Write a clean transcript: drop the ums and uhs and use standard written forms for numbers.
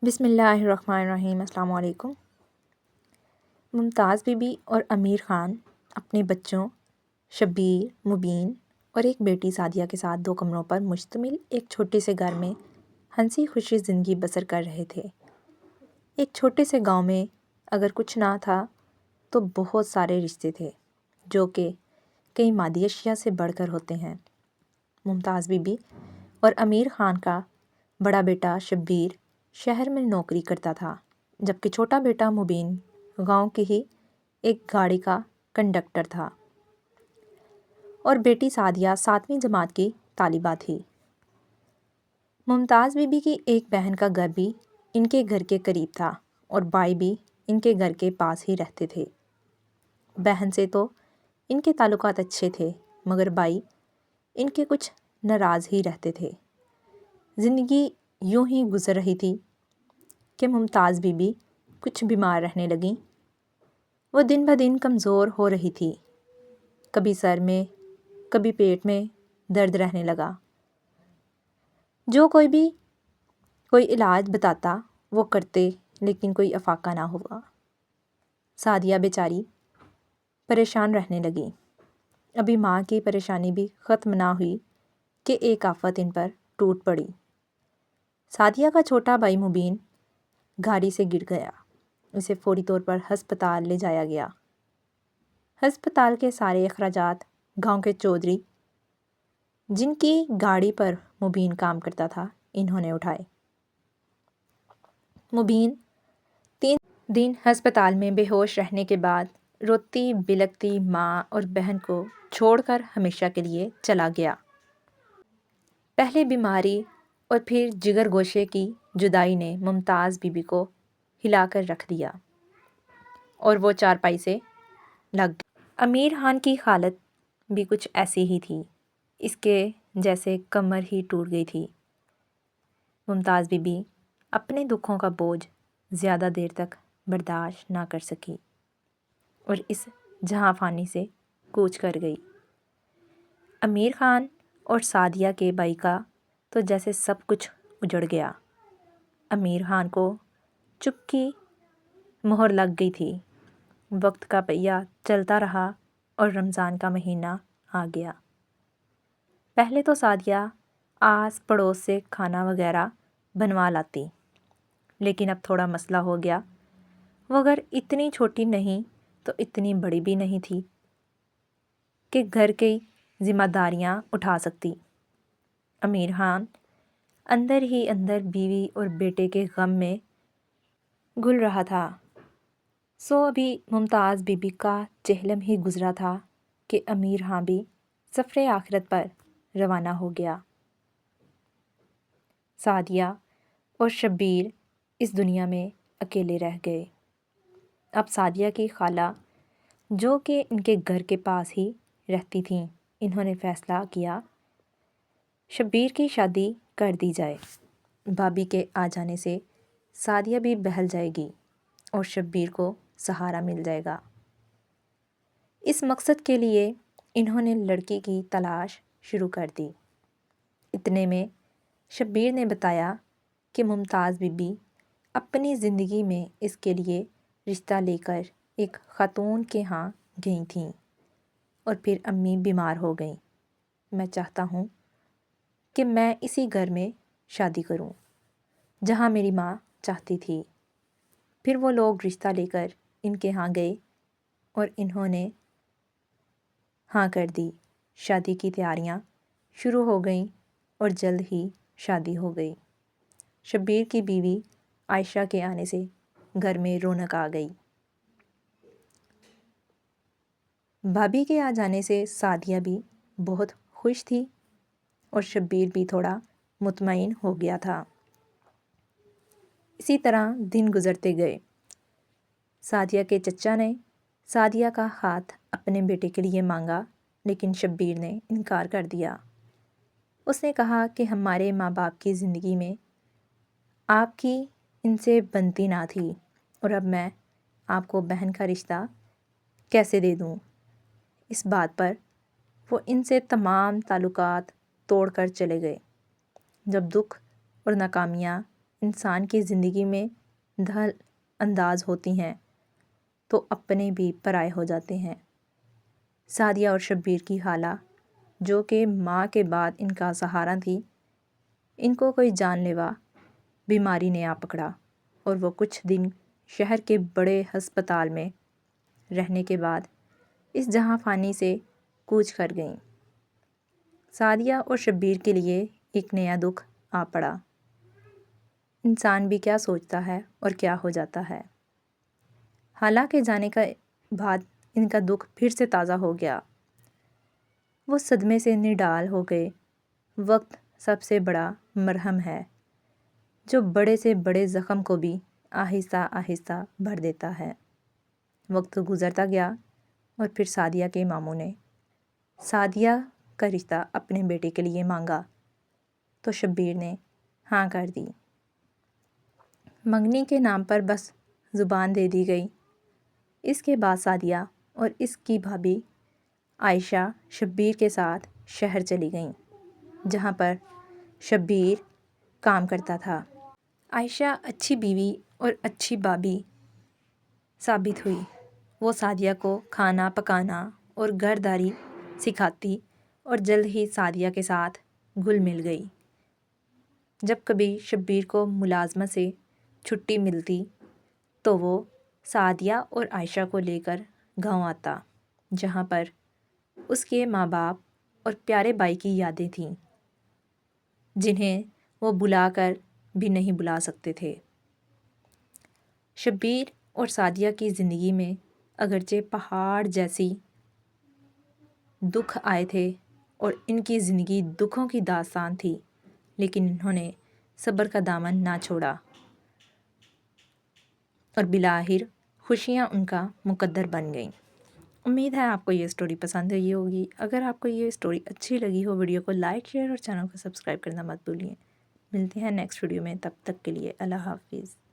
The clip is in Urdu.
بسم اللہ الرحمن الرحیم۔ السلام علیکم۔ ممتاز بی بی اور امیر خان اپنے بچوں شبیر، مبین اور ایک بیٹی سعدیہ کے ساتھ 2 کمروں پر مشتمل ایک چھوٹے سے گھر میں ہنسی خوشی زندگی بسر کر رہے تھے۔ ایک چھوٹے سے گاؤں میں اگر کچھ نہ تھا تو بہت سارے رشتے تھے جو کہ کئی مادی اشیاء سے بڑھ کر ہوتے ہیں۔ ممتاز بی بی اور امیر خان کا بڑا بیٹا شبیر شہر میں نوکری کرتا تھا، جبکہ چھوٹا بیٹا مبین گاؤں کی ہی ایک گاڑی کا کنڈکٹر تھا اور بیٹی سعدیہ 7ویں جماعت کی طالبہ تھی۔ ممتاز بی بی کی ایک بہن کا گھر بھی ان کے گھر کے قریب تھا اور بھائی بھی ان کے گھر کے پاس ہی رہتے تھے۔ بہن سے تو ان کے تعلقات اچھے تھے مگر بھائی ان کے کچھ ناراض ہی رہتے تھے۔ زندگی یوں ہی گزر رہی تھی کہ ممتاز بی بی کچھ بیمار رہنے لگیں۔ وہ دن بدن کمزور ہو رہی تھی، کبھی سر میں کبھی پیٹ میں درد رہنے لگا۔ جو کوئی علاج بتاتا وہ کرتے لیکن کوئی افاقہ نہ ہوا۔ سعدیہ بیچاری پریشان رہنے لگی۔ ابھی ماں کی پریشانی بھی ختم نہ ہوئی کہ ایک آفت ان پر ٹوٹ پڑی۔ سعدیہ کا چھوٹا بھائی مبین گاڑی سے گر گیا۔ اسے فوری طور پر ہسپتال لے جایا گیا۔ ہسپتال کے سارے اخراجات گاؤں کے چودھری جن کی گاڑی پر مبین کام کرتا تھا انہوں نے اٹھائے۔ مبین 3 دن ہسپتال میں بے ہوش رہنے کے بعد روتی بلکتی ماں اور بہن کو چھوڑ کر ہمیشہ کے لیے چلا گیا۔ پہلے بیماری اور پھر جگر گوشے کی جدائی نے ممتاز بی بی کو ہلا کر رکھ دیا اور وہ چارپائی سے لگ گئی۔ امیر خان کی حالت بھی کچھ ایسی ہی تھی، اس کے جیسے کمر ہی ٹوٹ گئی تھی۔ ممتاز بی بی اپنے دکھوں کا بوجھ زیادہ دیر تک برداشت نہ کر سکی اور اس جہاں فانی سے کوچ کر گئی۔ امیر خان اور سعدیہ کے بھائی کا تو جیسے سب کچھ اجڑ گیا۔ امیر خان کو چپ کی مہر لگ گئی تھی۔ وقت کا پہیہ چلتا رہا اور رمضان کا مہینہ آ گیا۔ پہلے تو سعدیہ آس پڑوس سے کھانا وغیرہ بنوا لاتی، لیکن اب تھوڑا مسئلہ ہو گیا۔ وہ اگر اتنی چھوٹی نہیں تو اتنی بڑی بھی نہیں تھی کہ گھر کی ذمہ داریاں اٹھا سکتی۔ امیر خان اندر ہی اندر بیوی اور بیٹے کے غم میں گھل رہا تھا۔ سو ابھی ممتاز بی بی کا چہلم ہی گزرا تھا کہ امیر خان بھی سفر آخرت پر روانہ ہو گیا۔ سعدیہ اور شبیر اس دنیا میں اکیلے رہ گئے۔ اب سعدیہ کی خالہ جو کہ ان کے گھر کے پاس ہی رہتی تھیں، انہوں نے فیصلہ کیا شبیر کی شادی کر دی جائے۔ بھابھی کے آ جانے سے سعدیہ بھی بہل جائے گی اور شبیر کو سہارا مل جائے گا۔ اس مقصد کے لیے انہوں نے لڑکی کی تلاش شروع کر دی۔ اتنے میں شبیر نے بتایا کہ ممتاز بی بی اپنی زندگی میں اس کے لیے رشتہ لے کر ایک خاتون کے ہاں گئی تھیں اور پھر امی بیمار ہو گئیں۔ میں چاہتا ہوں کہ میں اسی گھر میں شادی کروں جہاں میری ماں چاہتی تھی۔ پھر وہ لوگ رشتہ لے کر ان کے ہاں گئے اور انہوں نے ہاں کر دی۔ شادی کی تیاریاں شروع ہو گئیں اور جلد ہی شادی ہو گئی۔ شبیر کی بیوی عائشہ کے آنے سے گھر میں رونق آ گئی۔ بھابھی کے آ جانے سے سعدیہ بھی بہت خوش تھی اور شبیر بھی تھوڑا مطمئن ہو گیا تھا۔ اسی طرح دن گزرتے گئے۔ سعدیہ کے چچا نے سعدیہ کا ہاتھ اپنے بیٹے کے لیے مانگا لیکن شبیر نے انکار کر دیا۔ اس نے کہا کہ ہمارے ماں باپ کی زندگی میں آپ کی ان سے بنتی نہ تھی اور اب میں آپ کو بہن کا رشتہ کیسے دے دوں۔ اس بات پر وہ ان سے تمام تعلقات توڑ کر چلے گئے۔ جب دکھ اور ناکامیاں انسان کی زندگی میں دخل انداز ہوتی ہیں تو اپنے بھی پرائے ہو جاتے ہیں۔ سعدیہ اور شبیر کی خالہ جو کہ ماں کے بعد ان کا سہارا تھی، ان کو کوئی جان لیوا بیماری نے آ پکڑا اور وہ کچھ دن شہر کے بڑے ہسپتال میں رہنے کے بعد اس جہاں فانی سے کوچ کر گئیں۔ سعدیہ اور شبیر کے لیے ایک نیا دکھ آ پڑا۔ انسان بھی کیا سوچتا ہے اور کیا ہو جاتا ہے۔ خالہ کے جانے کے بعد ان کا دکھ پھر سے تازہ ہو گیا۔ وہ صدمے سے نڈال ہو گئے۔ وقت سب سے بڑا مرہم ہے جو بڑے سے بڑے زخم کو بھی آہستہ آہستہ بھر دیتا ہے۔ وقت گزرتا گیا اور پھر سعدیہ کے ماموں نے سعدیہ کا رشتہ اپنے بیٹے کے لیے مانگا تو شبیر نے ہاں کر دی۔ منگنی کے نام پر بس زبان دے دی گئی۔ اس کے بعد سعدیہ اور اس کی بھابھی عائشہ شبیر کے ساتھ شہر چلی گئیں جہاں پر شبیر کام کرتا تھا۔ عائشہ اچھی بیوی اور اچھی بھابھی ثابت ہوئی۔ وہ سعدیہ کو کھانا پکانا اور گھرداری سکھاتی اور جلد ہی سعدیہ کے ساتھ گھل مل گئی۔ جب کبھی شبیر کو ملازمت سے چھٹی ملتی تو وہ سعدیہ اور عائشہ کو لے کر گاؤں آتا جہاں پر اس کے ماں باپ اور پیارے بھائی کی یادیں تھیں جنہیں وہ بلا کر بھی نہیں بلا سکتے تھے۔ شبیر اور سعدیہ کی زندگی میں اگرچہ پہاڑ جیسی دکھ آئے تھے اور ان کی زندگی دکھوں کی داستان تھی، لیکن انہوں نے صبر کا دامن نہ چھوڑا اور بالآخر خوشیاں ان کا مقدر بن گئیں۔ امید ہے آپ کو یہ سٹوری پسند آئی ہوگی۔ اگر آپ کو یہ سٹوری اچھی لگی ہو، ویڈیو کو لائک شیئر اور چینل کو سبسکرائب کرنا مت بھولیے۔ ملتے ہیں نیکسٹ ویڈیو میں، تب تک کے لیے اللہ حافظ۔